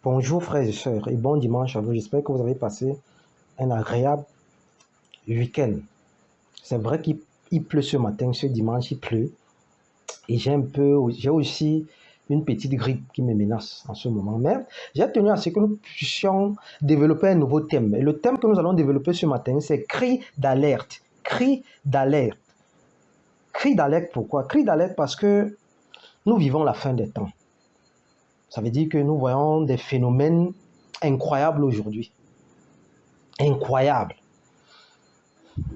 Bonjour frères et sœurs et bon dimanche à vous. J'espère que vous avez passé un agréable week-end. C'est vrai qu'il pleut ce matin, ce dimanche il pleut. Et j'ai aussi une petite grippe qui me menace en ce moment. Mais j'ai tenu à ce que nous puissions développer un nouveau thème. Et le thème que nous allons développer ce matin, c'est cri d'alerte. Cri d'alerte. Cri d'alerte pourquoi? Cri d'alerte parce que nous vivons la fin des temps. Ça veut dire que nous voyons des phénomènes incroyables aujourd'hui. Incroyables.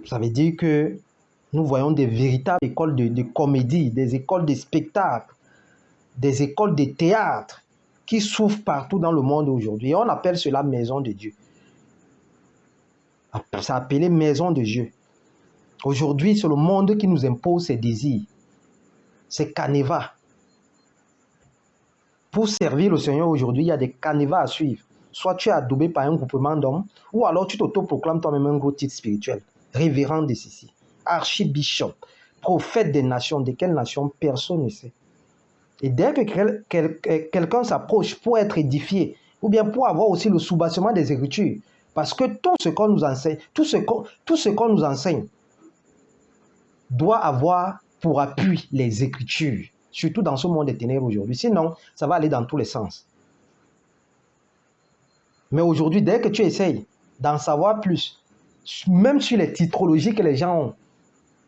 Ça veut dire que nous voyons des véritables écoles de comédie, des écoles de spectacle, des écoles de théâtre qui s'ouvrent partout dans le monde aujourd'hui. Et on appelle cela maison de Dieu. C'est appelé maison de Dieu. Aujourd'hui, c'est le monde qui nous impose ses désirs. C'est canevas. Pour servir le Seigneur aujourd'hui, il y a des canevas à suivre. Soit tu es adoubé par un groupement d'hommes, ou alors tu t'autoproclames toi-même un gros titre spirituel. Révérend de ceci, archibishop, prophète des nations. De quelle nation? Personne ne sait. Et dès que quelqu'un s'approche pour être édifié, ou bien pour avoir aussi le soubassement des Écritures, parce que tout ce qu'on nous enseigne, tout ce qu'on nous enseigne doit avoir pour appui les Écritures, surtout dans ce monde des ténèbres aujourd'hui. Sinon, ça va aller dans tous les sens. Mais aujourd'hui, dès que tu essayes d'en savoir plus, même sur les titrologies que les gens ont,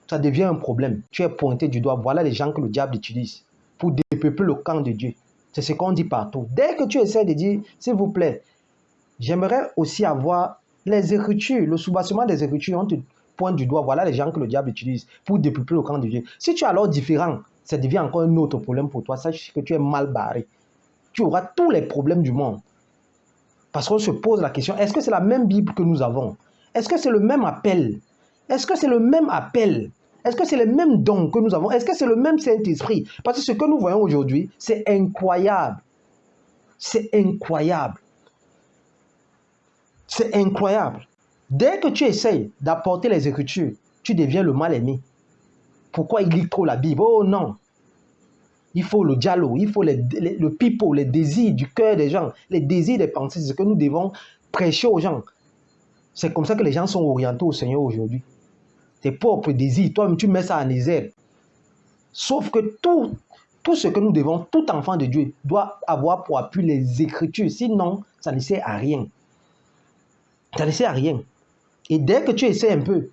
ça devient un problème. Tu es pointé du doigt. Voilà les gens que le diable utilise pour dépeupler le camp de Dieu. C'est ce qu'on dit partout. Dès que tu essaies de dire, s'il vous plaît, j'aimerais aussi avoir les Écritures, le soubassement des Écritures, on te pointe du doigt. Voilà les gens que le diable utilise pour dépeupler le camp de Dieu. Si tu es alors différent, ça devient encore un autre problème pour toi. Sache que tu es mal barré. Tu auras tous les problèmes du monde. Parce qu'on se pose la question, est-ce que c'est la même Bible que nous avons? Est-ce que c'est le même appel? Est-ce que c'est le même appel? Est-ce que c'est les mêmes dons que nous avons? Est-ce que c'est le même Saint-Esprit? Parce que ce que nous voyons aujourd'hui, c'est incroyable. C'est incroyable. C'est incroyable. Dès que tu essayes d'apporter les Écritures, tu deviens le mal-aimé. Pourquoi il lit trop la Bible? Oh non! Il faut le dialogue, il faut le people, les désirs du cœur des gens, les désirs des pensées. C'est ce que nous devons prêcher aux gens. C'est comme ça que les gens sont orientés au Seigneur aujourd'hui. Tes propres désirs, toi-même tu mets ça en exergue. Sauf que tout ce que nous devons, tout enfant de Dieu doit avoir pour appui les Écritures. Sinon, ça ne sert à rien. Ça ne sert à rien. Et dès que tu essaies un peu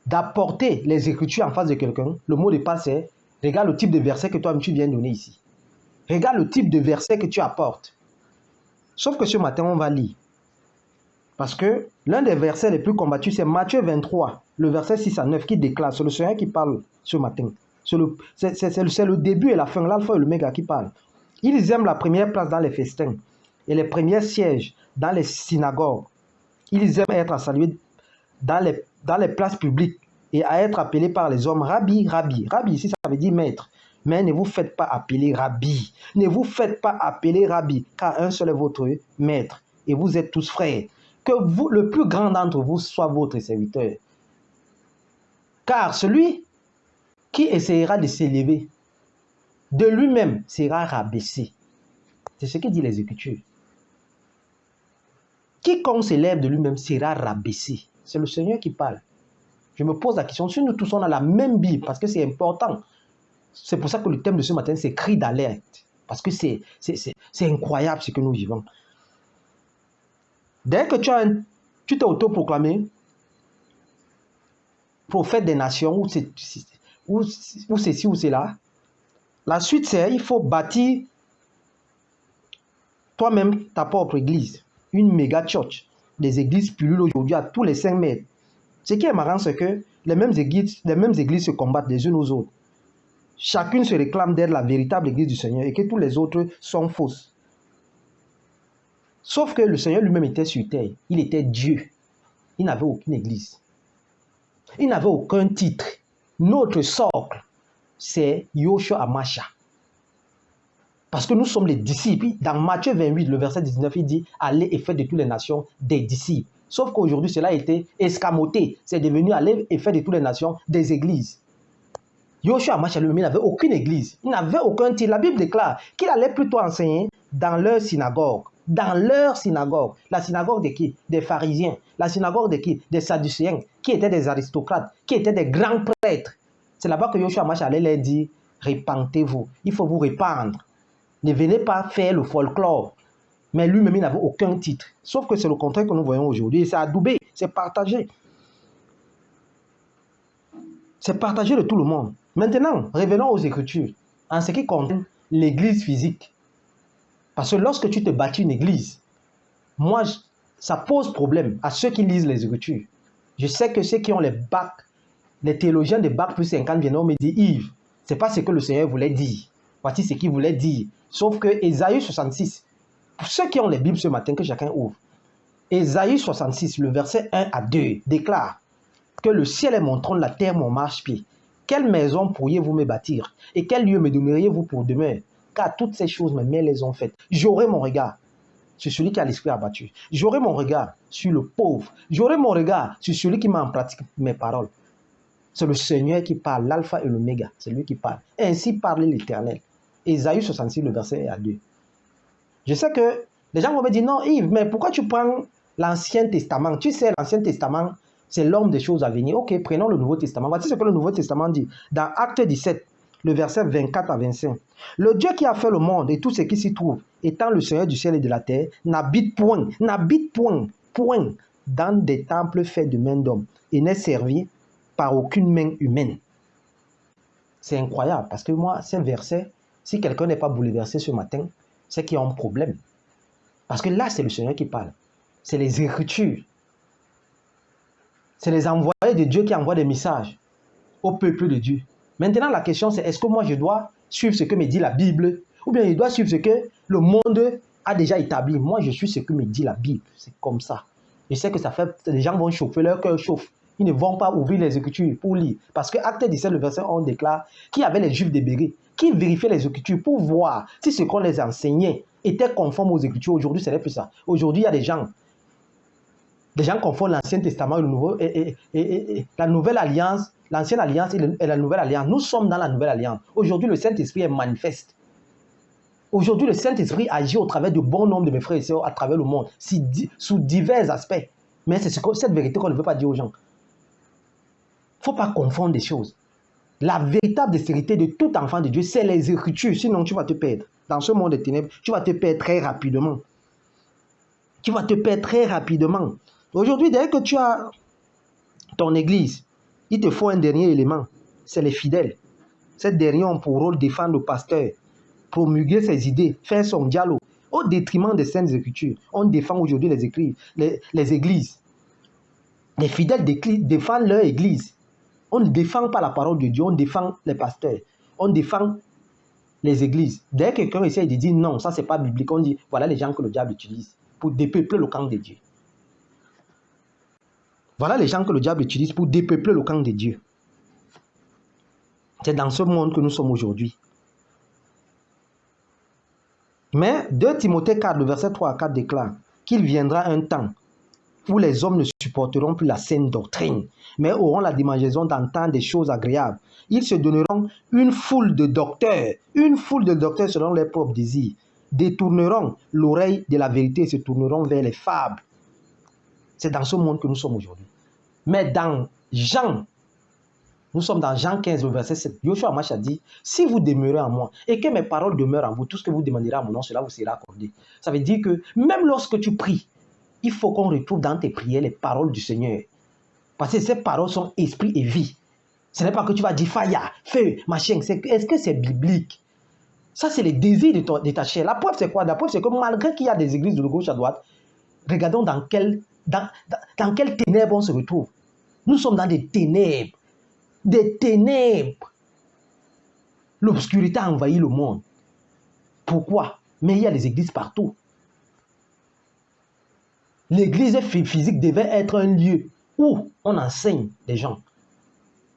d'apporter les Écritures en face de quelqu'un, le mot de passe est, regarde le type de verset que toi-même tu viens donner ici. Regarde le type de verset que tu apportes. Sauf que ce matin, on va lire. Parce que l'un des versets les plus combattus, c'est Matthieu 23, le verset 6 à 9, qui déclare, c'est le Seigneur qui parle ce matin. C'est le début et la fin, l'alpha et l'oméga qui parle. Ils aiment la première place dans les festins et les premiers sièges dans les synagogues. Ils aiment être salués dans les places publiques et à être appelés par les hommes Rabbi, Rabbi. Rabbi ici, ça veut dire maître. Mais ne vous faites pas appeler Rabbi. Ne vous faites pas appeler Rabbi, car un seul est votre maître et vous êtes tous frères. Que vous, le plus grand d'entre vous soit votre serviteur. Car celui qui essaiera de s'élever de lui-même sera rabaissé. C'est ce que dit les Écritures. Quiconque s'élève de lui-même sera rabaissé. C'est le Seigneur qui parle. Je me pose la question, si nous tous on a la même Bible, parce que c'est important. C'est pour ça que le thème de ce matin, c'est cri d'alerte. Parce que c'est incroyable ce que nous vivons. Dès que tu t'es autoproclamé prophète des nations, ou ceci ou cela, la suite c'est, il faut bâtir toi-même ta propre église. Une méga church. Des églises pullulent aujourd'hui à tous les 5 mètres. Ce qui est marrant, c'est que les mêmes églises se combattent les unes aux autres. Chacune se réclame d'être la véritable église du Seigneur et que tous les autres sont fausses. Sauf que le Seigneur lui-même était sur terre. Il était Dieu. Il n'avait aucune église. Il n'avait aucun titre. Notre socle, c'est Yoshua Amasha. Parce que nous sommes les disciples. Dans Matthieu 28, le verset 19, il dit « Allez et faites de toutes les nations des disciples ». Sauf qu'aujourd'hui, cela a été escamoté. C'est devenu « Allez et faites de toutes les nations des églises ». Yoshua Amasha lui-même n'avait aucune église. Il n'avait aucun titre. La Bible déclare qu'il allait plutôt enseigner dans leur synagogue. dans leur synagogue. La synagogue de qui? Des pharisiens. La synagogue de qui? Des sadducéens, qui étaient des aristocrates, qui étaient des grands prêtres. C'est là-bas que Yoshua Mashiach allait leur dire, répentez-vous, il faut vous répandre. Ne venez pas faire le folklore. Mais lui-même, il n'avait aucun titre. Sauf que c'est le contraire que nous voyons aujourd'hui. C'est adoubé, c'est partagé. C'est partagé de tout le monde. Maintenant, revenons aux Écritures. En ce qui concerne l'église physique. Parce que lorsque tu te bâtis une église, moi, ça pose problème à ceux qui lisent les Écritures. Je sais que ceux qui ont les bacs, les théologiens de bac plus 50 viennent me dire, Yves, ce n'est pas ce que le Seigneur voulait dire. Voici ce qu'il voulait dire. Sauf que Ésaïe 66, pour ceux qui ont les Bibles ce matin, que chacun ouvre, Ésaïe 66, le verset 1 à 2, déclare que le ciel est mon trône, la terre mon marchepied. Quelle maison pourriez-vous me bâtir? Et quel lieu me donneriez-vous pour demeure? Car toutes ces choses, mes mains les ont faites. J'aurai mon regard sur celui qui a l'esprit abattu. J'aurai mon regard sur le pauvre. J'aurai mon regard sur celui qui met en pratique mes paroles. C'est le Seigneur qui parle, l'alpha et l'oméga. C'est lui qui parle. Ainsi parle l'Éternel. Ésaïe 66, le verset 1 à 2. Je sais que les gens vont me dire, non Yves, mais pourquoi tu prends l'Ancien Testament? Tu sais, l'Ancien Testament, c'est l'homme des choses à venir. Ok, prenons le Nouveau Testament. Voici ce que le Nouveau Testament dit. Dans Acte 17, le verset 24 à 25. Le Dieu qui a fait le monde et tout ce qui s'y trouve, étant le Seigneur du ciel et de la terre, n'habite point, point, dans des temples faits de main d'homme et n'est servi par aucune main humaine. C'est incroyable parce que moi, ces versets, si quelqu'un n'est pas bouleversé ce matin, c'est qu'il y a un problème. Parce que là, c'est le Seigneur qui parle. C'est les Écritures. C'est les envoyés de Dieu qui envoient des messages au peuple de Dieu. Maintenant, la question, c'est est-ce que moi, je dois suivre ce que me dit la Bible ou bien je dois suivre ce que le monde a déjà établi? Moi, je suis ce que me dit la Bible. C'est comme ça. Je sais que ça fait... Les gens vont chauffer, leur cœur chauffe. Ils ne vont pas ouvrir les Écritures pour lire. Parce que Acte 17, le verset 11 déclare qu'il y avait les Juifs de Béret qui vérifiaient les Écritures pour voir si ce qu'on les enseignait était conforme aux Écritures. Aujourd'hui, ce n'est plus ça. Aujourd'hui, il y a des gens confondent l'Ancien Testament et le Nouveau, et la Nouvelle Alliance, l'Ancienne Alliance et la Nouvelle Alliance. Nous sommes dans la Nouvelle Alliance. Aujourd'hui, le Saint-Esprit est manifeste. Aujourd'hui, le Saint-Esprit agit au travers de bon nombre de mes frères et sœurs à travers le monde, sous divers aspects. Mais c'est cette vérité qu'on ne veut pas dire aux gens. Il ne faut pas confondre des choses. La véritable dextérité de tout enfant de Dieu, c'est les Écritures. Sinon, tu vas te perdre. Dans ce monde des ténèbres, tu vas te perdre très rapidement. Tu vas te perdre très rapidement. Aujourd'hui, dès que tu as ton église, il te faut un dernier élément. C'est les fidèles. Ces derniers ont pour rôle de défendre le pasteur, promulguer ses idées, faire son dialogue, au détriment des saintes écritures. On défend aujourd'hui les églises. Les fidèles défendent leur église. On ne défend pas la parole de Dieu, on défend les pasteurs. On défend les églises. Dès que quelqu'un essaie de dire non, ça c'est pas biblique, on dit voilà les gens que le diable utilise pour dépeupler le camp de Dieu. Voilà les gens que le diable utilise pour dépeupler le camp de Dieu. C'est dans ce monde que nous sommes aujourd'hui. Mais 2 Timothée 4, le verset 3 à 4 déclare qu'il viendra un temps où les hommes ne supporteront plus la saine doctrine, mais auront la démangeaison d'entendre des choses agréables. Ils se donneront une foule de docteurs selon leurs propres désirs, détourneront l'oreille de la vérité et se tourneront vers les fables. C'est dans ce monde que nous sommes aujourd'hui. Mais dans Jean, nous sommes dans Jean 15, le verset 7. Yoshua Mashiach dit, si vous demeurez en moi et que mes paroles demeurent en vous, tout ce que vous demanderez à mon nom, cela vous sera accordé. Ça veut dire que même lorsque tu pries, il faut qu'on retrouve dans tes prières les paroles du Seigneur. Parce que ces paroles sont esprit et vie. Ce n'est pas que tu vas dire fire, feu, machin. Est-ce que c'est biblique? Ça, c'est les désirs de ta chair. La preuve, c'est quoi? La preuve, c'est que malgré qu'il y a des églises de gauche à droite, regardons dans quelles ténèbres on se retrouve. Nous sommes dans des ténèbres. Des ténèbres. L'obscurité a envahi le monde. Pourquoi? Mais il y a des églises partout. L'église physique devait être un lieu où on enseigne les gens.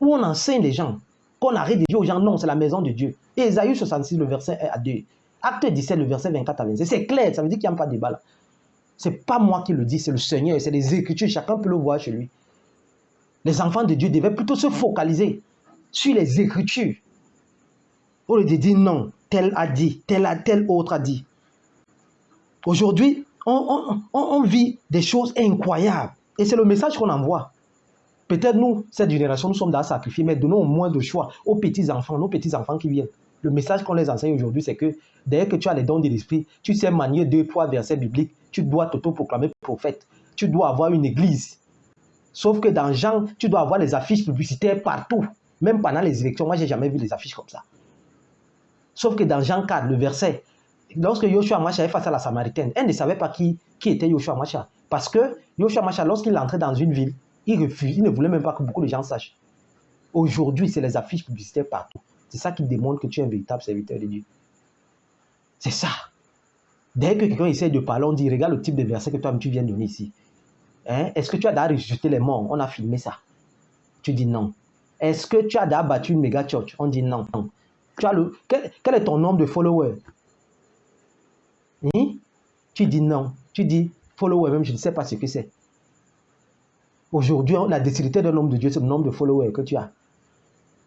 Où on enseigne les gens. Qu'on arrête de dire aux gens, non, c'est la maison de Dieu. Ésaïe 66, le verset 1 à 2. Acte 17, le verset 24 à 26. C'est clair, ça veut dire qu'il n'y a pas de débat là. Ce n'est pas moi qui le dis, c'est le Seigneur, c'est les Écritures, chacun peut le voir chez lui. Les enfants de Dieu devaient plutôt se focaliser sur les Écritures. Au lieu de dire non, tel a dit, tel autre a dit. Aujourd'hui, on vit des choses incroyables. Et c'est le message qu'on envoie. Peut-être nous, cette génération, nous sommes dans à sacrifier, mais donnons au moins de choix aux petits-enfants, nos petits-enfants qui viennent. Le message qu'on les enseigne aujourd'hui, c'est que dès que tu as les dons de l'esprit, tu sais manier 2-3 versets bibliques, tu dois t'auto-proclamer prophète. Tu dois avoir une église. Sauf que dans Jean, tu dois avoir les affiches publicitaires partout. Même pendant les élections, moi, je n'ai jamais vu les affiches comme ça. Sauf que dans Jean 4, le verset, lorsque Yoshua Masha est face à la Samaritaine, elle ne savait pas qui était Yoshua Masha. Parce que Yoshua Masha, lorsqu'il entrait dans une ville, il refuse, il ne voulait même pas que beaucoup de gens sachent. Aujourd'hui, c'est les affiches publicitaires partout. C'est ça qui démontre que tu es un véritable serviteur de Dieu. C'est ça. Dès que quelqu'un essaie de parler, on dit, regarde le type de verset que toi tu viens de donner ici. Hein? Est-ce que tu as déjà ressuscité les morts? On a filmé ça. Tu dis non. Est-ce que tu as déjà battu une méga church? On dit non. Tu as quel est ton nombre de followers? Hein? Tu dis non. Tu dis followers, même je ne sais pas ce que c'est. Aujourd'hui, la décilité d'un homme de Dieu, c'est le nombre de followers que tu as.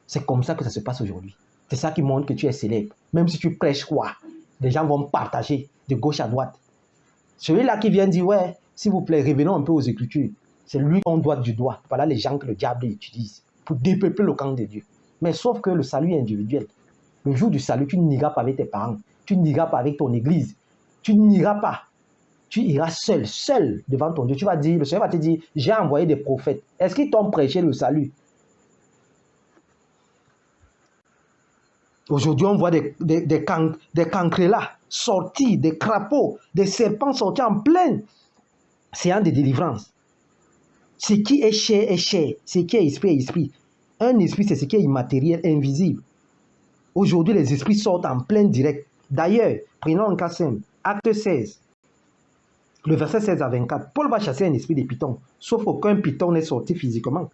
C'est comme ça que ça se passe aujourd'hui. C'est ça qui montre que tu es célèbre. Même si tu prêches quoi, les gens vont partager de gauche à droite. Celui-là qui vient dire, ouais, s'il vous plaît, revenons un peu aux Écritures. C'est lui qu'on doit du doigt. Voilà les gens que le diable utilise pour dépeupler le camp de Dieu. Mais sauf que le salut est individuel. Le jour du salut, tu n'iras pas avec tes parents. Tu n'iras pas avec ton église. Tu n'iras pas. Tu iras seul devant ton Dieu. Tu vas dire, le Seigneur va te dire, j'ai envoyé des prophètes. Est-ce qu'ils t'ont prêché le salut? Aujourd'hui, on voit des cancrelats sortis, des crapauds, des serpents sortis en pleine séance de délivrance. Ce qui est chair est chair. Ce qui est esprit est esprit. Un esprit, c'est ce qui est immatériel, invisible. Aujourd'hui, les esprits sortent en plein direct. D'ailleurs, prenons un cas simple. Acte 16. Le verset 16 à 24. Paul va chasser un esprit de python. Sauf qu'aucun python n'est sorti physiquement.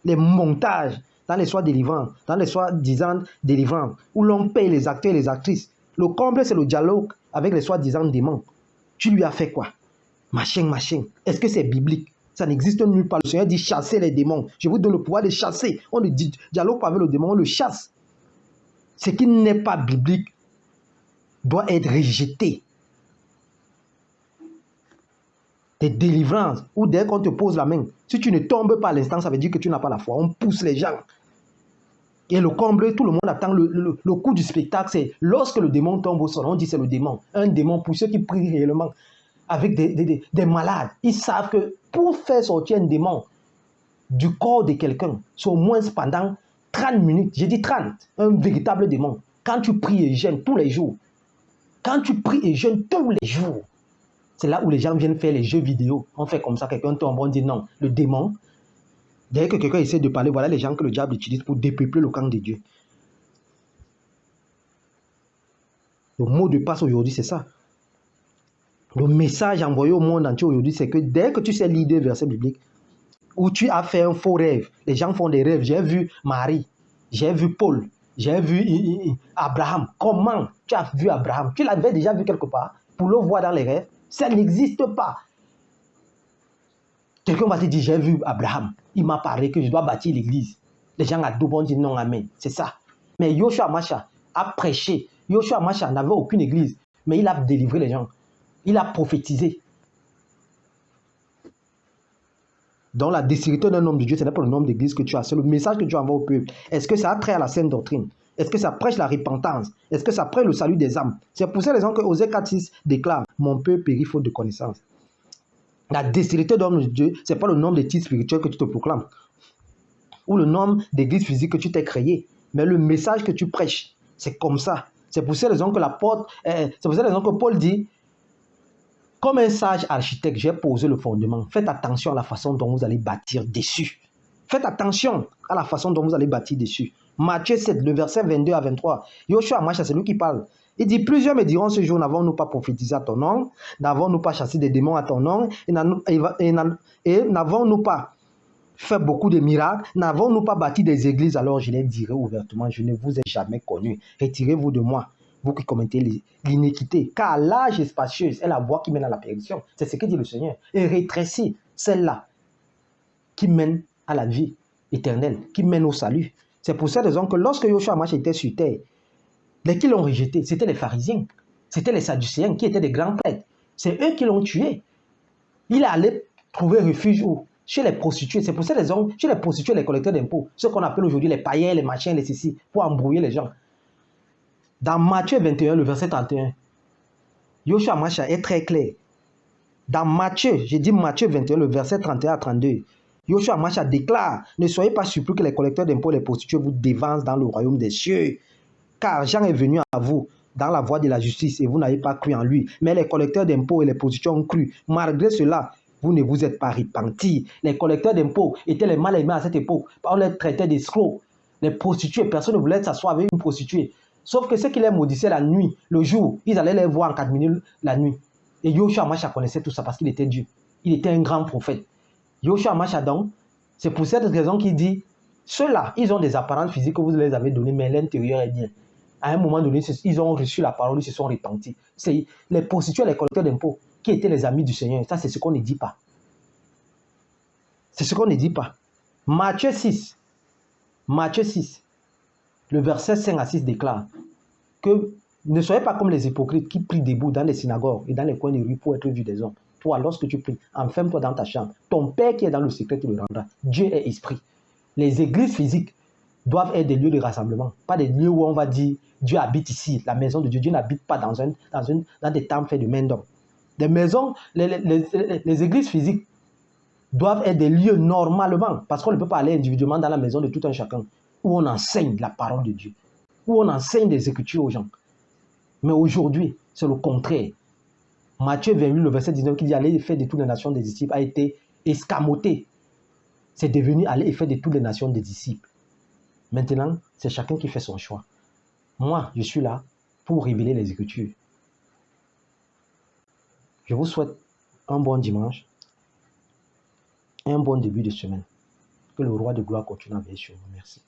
Les montages dans les soins délivrants, dans les soi-disant délivrants, où l'on paye les acteurs et les actrices. Le comble, c'est le dialogue avec les soi-disant démons. Tu lui as fait quoi? Machin. Est-ce que c'est biblique? Ça n'existe nulle part. Le Seigneur dit chasser les démons. Je vous donne le pouvoir de chasser. On ne dit dialogue pas avec le démon, on le chasse. Ce qui n'est pas biblique doit être rejeté. Des délivrances, où dès qu'on te pose la main, si tu ne tombes pas à l'instant, ça veut dire que tu n'as pas la foi. On pousse les gens. Et le comble, tout le monde attend le coup du spectacle, c'est lorsque le démon tombe au sol, on dit c'est le démon. Un démon, pour ceux qui prient réellement avec des malades, ils savent que pour faire sortir un démon du corps de quelqu'un, c'est au moins pendant 30 minutes, j'ai dit 30, un véritable démon. Quand tu pries et jeûnes tous les jours, c'est là où les gens viennent faire les jeux vidéo. On fait comme ça, quelqu'un tombe, on dit non. Le démon, dès que quelqu'un essaie de parler, voilà les gens que le diable utilise pour dépeupler le camp de Dieu. Le mot de passe aujourd'hui, c'est ça. Le message envoyé au monde entier aujourd'hui, c'est que dès que tu sais lire des versets bibliques, où tu as fait un faux rêve, les gens font des rêves. J'ai vu Marie, j'ai vu Paul, j'ai vu Abraham. Comment tu as vu Abraham? Tu l'avais déjà vu quelque part pour le voir dans les rêves? Ça n'existe pas. Quelqu'un va te dire, j'ai vu Abraham. Il m'a parlé que je dois bâtir l'église. Les gens à deux vont dire non, amen. C'est ça. Mais Yoshua Masha a prêché. Yoshua Masha n'avait aucune église. Mais il a délivré les gens. Il a prophétisé. Dans la décilité d'un homme de Dieu, ce n'est pas le nombre d'églises que tu as. C'est le message que tu envoies au peuple. Est-ce que ça a trait à la sainte doctrine? Est-ce que ça prêche la repentance? Est-ce que ça prêche le salut des âmes? C'est pour ces raisons que Osée 4:6 déclare « Mon peuple périt faute de connaissance ». La décilité d'homme de Dieu, ce n'est pas le nombre de titres spirituels que tu te proclames ou le nombre d'églises physiques que tu t'es créé, mais le message que tu prêches. C'est comme ça. C'est pour ces raisons que c'est pour ces raisons que Paul dit, comme un sage architecte, j'ai posé le fondement. Faites attention à la façon dont vous allez bâtir dessus. Faites attention à la façon dont vous allez bâtir dessus. Matthieu 7, le verset 22 à 23. Yoshua Masha, c'est lui qui parle. Il dit, plusieurs me diront ce jour, n'avons-nous pas prophétisé à ton nom? N'avons-nous pas chassé des démons à ton nom? Et n'avons-nous pas fait beaucoup de miracles? N'avons-nous pas bâti des églises? Alors je les dirai ouvertement, je ne vous ai jamais connu. Retirez-vous de moi, vous qui commettez l'iniquité. Car l'âge spacieuse est la voie qui mène à la perdition. C'est ce que dit le Seigneur. Et rétrécissez celle-là qui mène à la vie éternelle, qui mène au salut. C'est pour cette raison que lorsque Yoshua Masha était sur terre, les qui l'ont rejeté, c'était les pharisiens, c'était les sadducéens qui étaient des grands prêtres. C'est eux qui l'ont tué. Il est allé trouver refuge où? Chez les prostituées. C'est pour cette raison, chez les prostituées, les collecteurs d'impôts, ce qu'on appelle aujourd'hui les païens, les machins, les ceci, pour embrouiller les gens. Dans Matthieu 21, le verset 31, Yoshua Mashiach est très clair. Dans Matthieu, j'ai dit Matthieu 21, le verset 31 à 32, Yoshua Mashiach déclare, ne soyez pas surpris que les collecteurs d'impôts et les prostituées vous dévancent dans le royaume des cieux. Car Jean est venu à vous dans la voie de la justice et vous n'avez pas cru en lui. Mais les collecteurs d'impôts et les prostituées ont cru. Malgré cela, vous ne vous êtes pas repentis. Les collecteurs d'impôts étaient les mal-aimés à cette époque. On les traitait d'escrocs. Les prostituées, personne ne voulait s'asseoir avec une prostituée. Sauf que ceux qui les maudissaient la nuit, le jour, ils allaient les voir en 4 minutes la nuit. Et Yoshua Mashiach connaissait tout ça parce qu'il était Dieu. Il était un grand prophète. Yoshua Mashiach donc, c'est pour cette raison qu'il dit, ceux-là, ils ont des apparences physiques que vous les avez données, mais l'intérieur est bien. À un moment donné, ils ont reçu la parole, ils se sont repentis. C'est les prostituées, les collecteurs d'impôts, qui étaient les amis du Seigneur. Ça, c'est ce qu'on ne dit pas. C'est ce qu'on ne dit pas. Matthieu 6, le verset 5 à 6 déclare que ne soyez pas comme les hypocrites qui prient debout dans les synagogues et dans les coins de rue pour être vus des hommes. Toi, lorsque tu pries, enferme-toi dans ta chambre. Ton Père qui est dans le secret te le rendra. Dieu est esprit. Les églises physiques doivent être des lieux de rassemblement, pas des lieux où on va dire Dieu habite ici, la maison de Dieu. Dieu n'habite pas dans des temples faits de main d'homme. Des maisons, les églises physiques doivent être des lieux normalement, parce qu'on ne peut pas aller individuellement dans la maison de tout un chacun, où on enseigne la parole de Dieu, où on enseigne des Écritures aux gens. Mais aujourd'hui, c'est le contraire. Matthieu 28, le verset 19, qui dit aller et faire de toutes les nations des disciples, a été escamoté. C'est devenu aller et faire de toutes les nations des disciples. Maintenant, c'est chacun qui fait son choix. Moi, je suis là pour révéler les Écritures. Je vous souhaite un bon dimanche, un bon début de semaine. Que le roi de gloire continue à veiller sur vous. Merci.